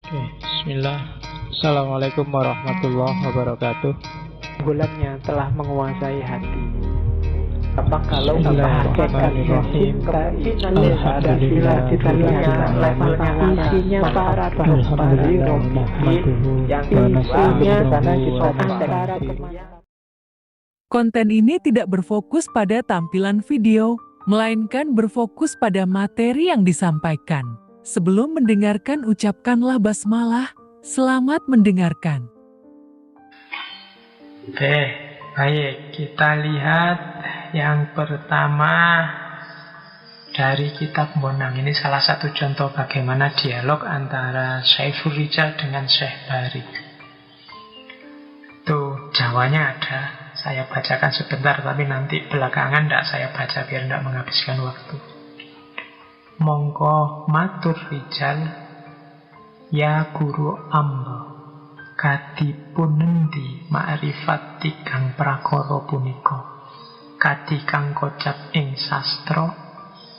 Oke, bismillah. Assalamualaikum warahmatullahi wabarakatuh. Bulannya telah menguasai hati. Apa kalau Bismillahirrahmanirrahim. Alhamdulillah kita lihat levelnya isinya para yang isinya sana kita antara Konten ini tidak berfokus pada tampilan video, melainkan berfokus pada materi yang disampaikan. Sebelum mendengarkan, ucapkanlah basmalah. Selamat mendengarkan. Oke, baik. Kita lihat yang pertama dari kitab Bonang. Ini salah satu contoh bagaimana dialog antara Saiful Rijal dengan Syekh Bari. Tuh, Jawanya ada. Saya bacakan sebentar, tapi nanti belakangan tidak saya baca biar tidak menghabiskan waktu. Mongko matur Rijal, ya guru amba, kadipun endi ma'rifat tigang prakara punika, kadi kang kocap ing sastra,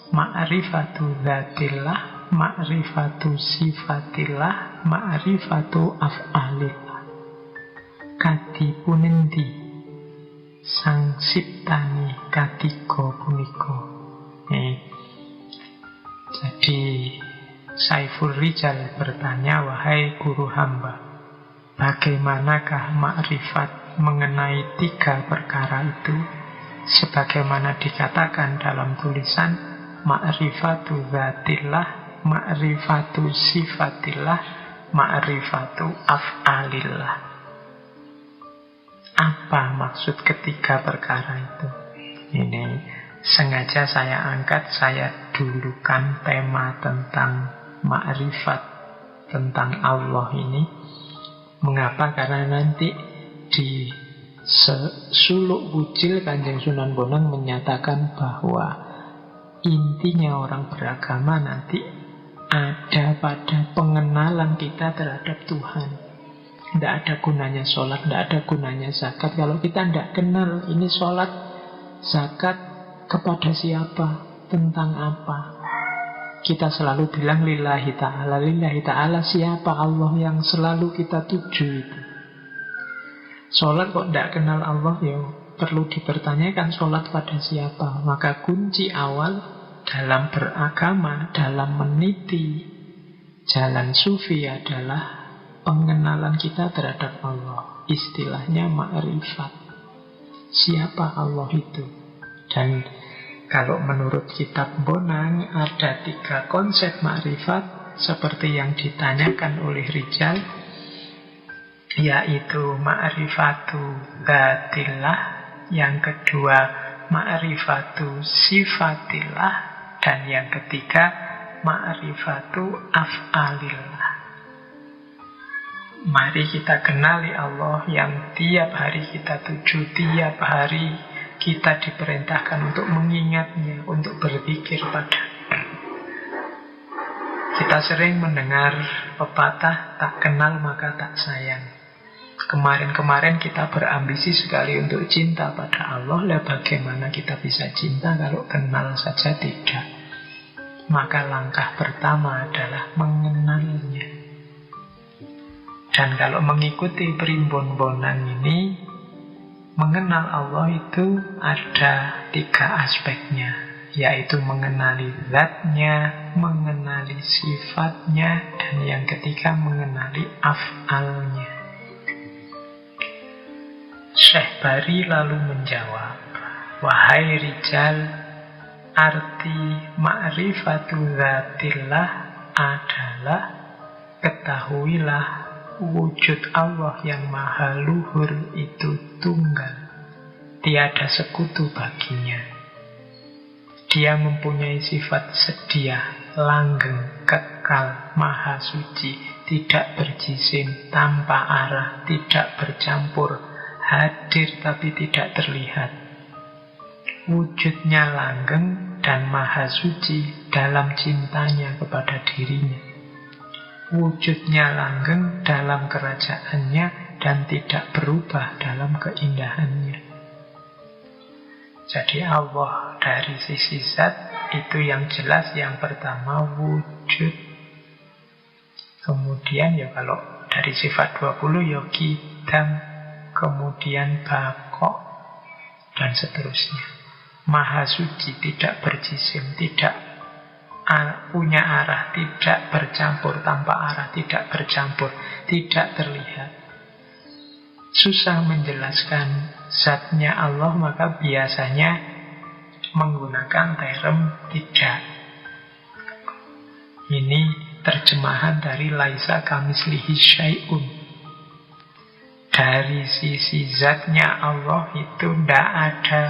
ma'rifatu dzatillah, ma'rifatu sifatillah, ma'rifatu af'alillah. Kadipun endi sang siptani katiga punika. Jadi Saiful Rijal bertanya, wahai guru hamba, bagaimanakah makrifat mengenai tiga perkara itu? Sebagaimana dikatakan dalam tulisan, ma'rifatu dzatillah, ma'rifatu sifatillah, ma'rifatu af'alillah. Apa maksud ketiga perkara itu? Ini sengaja saya angkat, saya dulukan tema tentang ma'rifat, tentang Allah ini. Mengapa? Karena nanti di suluk Wujil Kanjeng Sunan Bonang menyatakan bahwa intinya orang beragama nanti ada pada pengenalan kita terhadap Tuhan. Tidak ada gunanya sholat, tidak ada gunanya zakat kalau kita tidak kenal ini sholat, zakat kepada siapa, tentang apa. Kita selalu bilang lillahi ta'ala, siapa Allah yang selalu kita tuju itu. Sholat kok tidak kenal Allah, ya perlu dipertanyakan sholat pada siapa. Maka kunci awal dalam beragama, dalam meniti jalan sufi adalah pengenalan kita terhadap Allah. Istilahnya ma'rifat. Siapa Allah itu? Dan kalau menurut kitab Bonang ada tiga konsep ma'rifat seperti yang ditanyakan oleh Rijal, yaitu ma'rifatu dzatillah, yang kedua ma'rifatu sifatillah, dan yang ketiga ma'rifatu af'alillah. Mari kita kenali Allah yang tiap hari kita tuju, tiap hari kita diperintahkan untuk mengingatnya, untuk berpikir pada. Kita sering mendengar pepatah, tak kenal maka tak sayang. Kemarin-kemarin kita berambisi sekali untuk cinta pada Allah. Lah bagaimana kita bisa cinta kalau kenal saja tidak? Maka langkah pertama adalah mengenalnya. Dan kalau mengikuti primbon Bonang ini, mengenal Allah itu ada tiga aspeknya, yaitu mengenali zatnya, mengenali sifatnya, dan yang ketiga mengenali af'alnya. Syekh Bari lalu menjawab, wahai Rijal, arti ma'rifatu dzatillah adalah ketahuilah wujud Allah yang maha luhur itu tunggal, tiada sekutu baginya. Dia mempunyai sifat sedia, langgeng, kekal, maha suci, tidak berjisim, tanpa arah, tidak bercampur, hadir tapi tidak terlihat. Wujudnya langgeng dan maha suci dalam cintanya kepada dirinya. Wujudnya langgeng dalam kerajaannya dan tidak berubah dalam keindahannya. Jadi Allah dari sisi zat itu yang jelas yang pertama wujud. Kemudian ya kalau dari sifat 20 ya qidam, kemudian baqo, dan seterusnya. Maha suci, tidak berjisim, tidak punya arah, tidak bercampur, tanpa arah, tidak bercampur, tidak terlihat. Susah menjelaskan zatnya Allah, maka biasanya menggunakan term tidak. Ini terjemahan dari laisa kamislihi syai'un. Dari sisi zatnya Allah itu tidak ada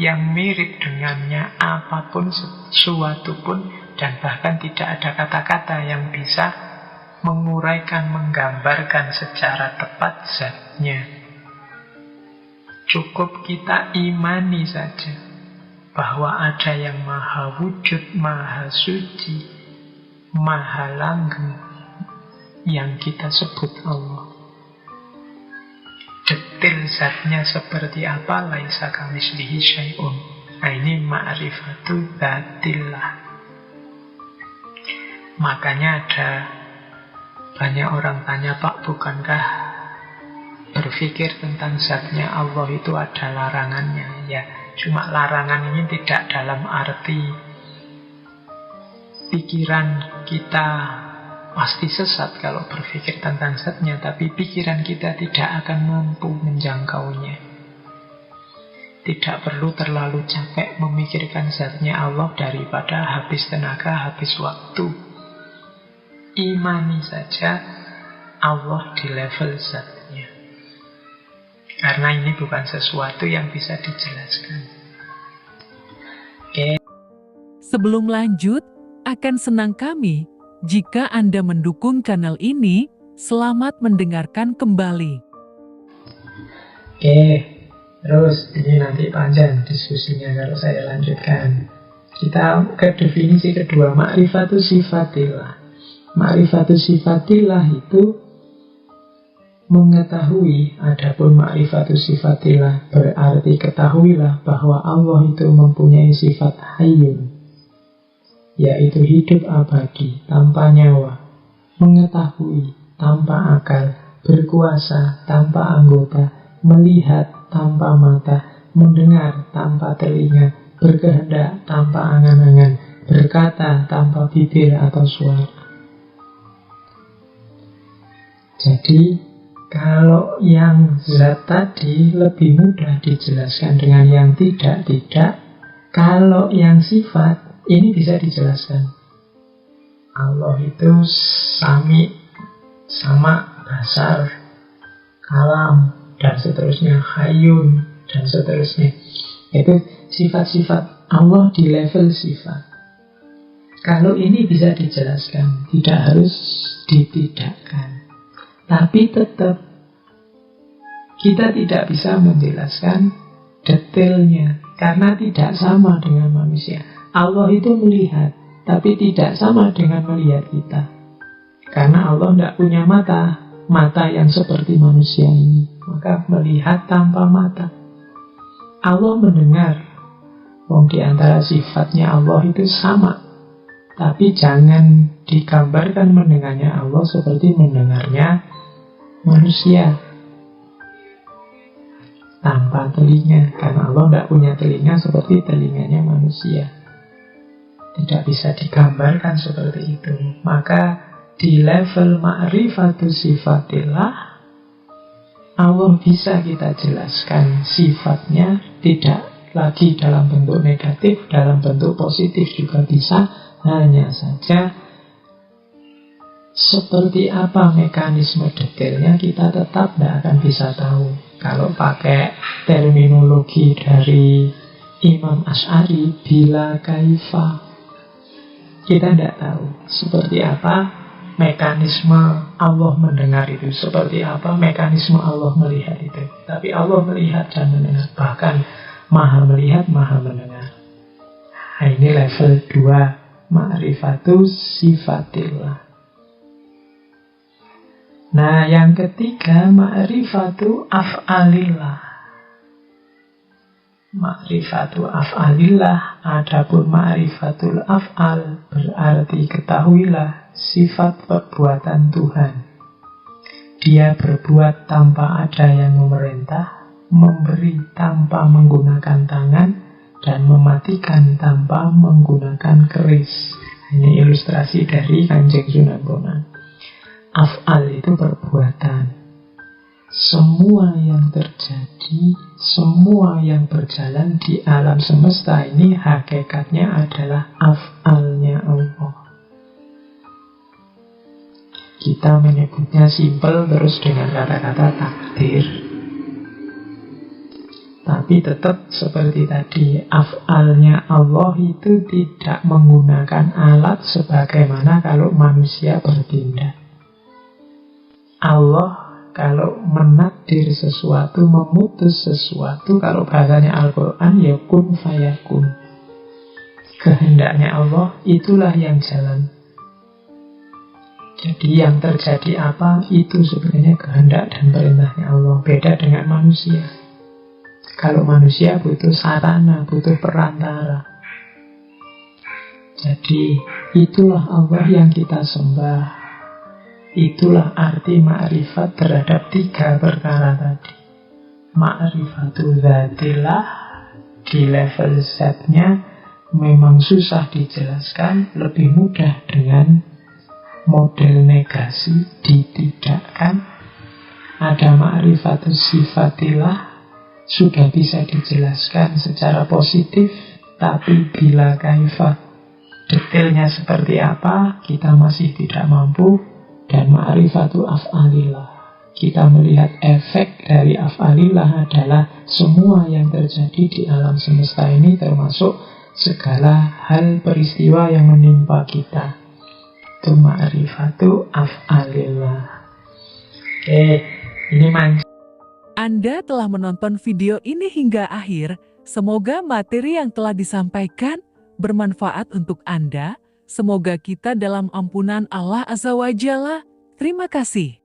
yang mirip dengannya apapun, sesuatu pun, dan bahkan tidak ada kata-kata yang bisa menguraikan, menggambarkan secara tepat zatnya. Cukup kita imani saja bahwa ada yang maha wujud, maha suci, maha langgeng, yang kita sebut Allah. Detail zatnya seperti apa, laisa kamitslihi syai'un. Nah, ini ma'rifatu dzatillah. Makanya ada banyak orang tanya, Pak, bukankah berpikir tentang zatnya Allah itu ada larangannya? Ya, cuma larangan ini tidak dalam arti pikiran kita pasti sesat kalau berpikir tentang zatnya, tapi pikiran kita tidak akan mampu menjangkaunya. Tidak perlu terlalu capek memikirkan zatnya Allah daripada habis tenaga, habis waktu. Imani saja Allah di level zatnya. Karena ini bukan sesuatu yang bisa dijelaskan. Oke. Sebelum lanjut, akan senang kami jika Anda mendukung channel ini. Selamat mendengarkan kembali. Oke, terus ini nanti panjang diskusinya kalau saya lanjutkan. Kita ke definisi kedua, ma'rifatus sifatillah. Ma'rifatus sifatillah itu mengetahui. Adapun ma'rifatus sifatillah berarti ketahuilah bahwa Allah itu mempunyai sifat hayyun, yaitu hidup abadi, tanpa nyawa, mengetahui tanpa akal, berkuasa tanpa anggota, melihat tanpa mata, mendengar tanpa telinga, berkehendak tanpa angan-angan, berkata tanpa bibir atau suara. Jadi, kalau yang zat tadi lebih mudah dijelaskan dengan yang tidak. Kalau yang sifat, ini bisa dijelaskan. Allah itu sami, sama, basar, kalam, dan seterusnya, hayyun, dan seterusnya. Itu sifat-sifat Allah di level sifat. Kalau ini bisa dijelaskan, tidak harus ditidakkan. Tapi tetap kita tidak bisa menjelaskan detailnya, karena tidak sama dengan manusia. Allah itu melihat, tapi tidak sama dengan melihat kita. Karena Allah tidak punya mata yang seperti manusia ini. Maka melihat tanpa mata. Allah mendengar. Di antara sifatnya Allah itu sama. Tapi jangan digambarkan mendengarnya Allah seperti mendengarnya manusia. Tanpa telinga. Karena Allah tidak punya telinga seperti telinganya manusia. Tidak bisa digambarkan seperti itu. Maka di level ma'rifatus sifatillah, Allah bisa kita jelaskan sifatnya, tidak lagi dalam bentuk negatif, dalam bentuk positif juga bisa. Hanya saja seperti apa mekanisme detailnya kita tetap tidak akan bisa tahu. Kalau pakai terminologi dari Imam Asy'ari, bila kaifa, kita tidak tahu seperti apa mekanisme Allah mendengar itu, seperti apa mekanisme Allah melihat itu. Tapi Allah melihat dan mendengar, bahkan maha melihat, maha mendengar. Nah, ini level 2, ma'rifatus sifatillah. Nah, yang ketiga, ma'rifatu af'alillah. Ma'rifatu af'alillah. Adapun ma'rifatul af'al berarti ketahuilah sifat perbuatan Tuhan. Dia berbuat tanpa ada yang memerintah, memberi tanpa menggunakan tangan, dan mematikan tanpa menggunakan keris. Ini ilustrasi dari Kanjeng Sunan Bonang. Af'al itu perbuatan. Semua yang terjadi, semua yang berjalan di alam semesta ini hakikatnya adalah af'alnya Allah. Kita menyebutnya simpel terus dengan kata-kata takdir. Tapi tetap seperti tadi, af'alnya Allah itu tidak menggunakan alat sebagaimana kalau manusia bertindak. Allah kalau menakdir sesuatu, memutus sesuatu, kalau bahasanya Al-Quran, ya kun fayakun. Kehendaknya Allah, itulah yang jalan. Jadi yang terjadi apa, itu sebenarnya kehendak dan perintahnya Allah. Beda dengan manusia. Kalau manusia butuh sarana, butuh perantara. Jadi itulah Allah yang kita sembah. Itulah arti ma'rifat terhadap tiga perkara tadi. Ma'rifatul zatillah di level Z-nya memang susah dijelaskan, lebih mudah dengan model negasi, ditidakkan. Ada ma'rifatul sifatillah, sudah bisa dijelaskan secara positif, tapi bila kaifah, detailnya seperti apa, kita masih tidak mampu. Dan ma'rifatu af'alillah, kita melihat efek dari af'alillah adalah semua yang terjadi di alam semesta ini, termasuk segala hal peristiwa yang menimpa kita. Itu ma'rifatu af'alillah. Ini Anda telah menonton video ini hingga akhir. Semoga materi yang telah disampaikan bermanfaat untuk Anda. Semoga kita dalam ampunan Allah Azza wa Jalla. Terima kasih.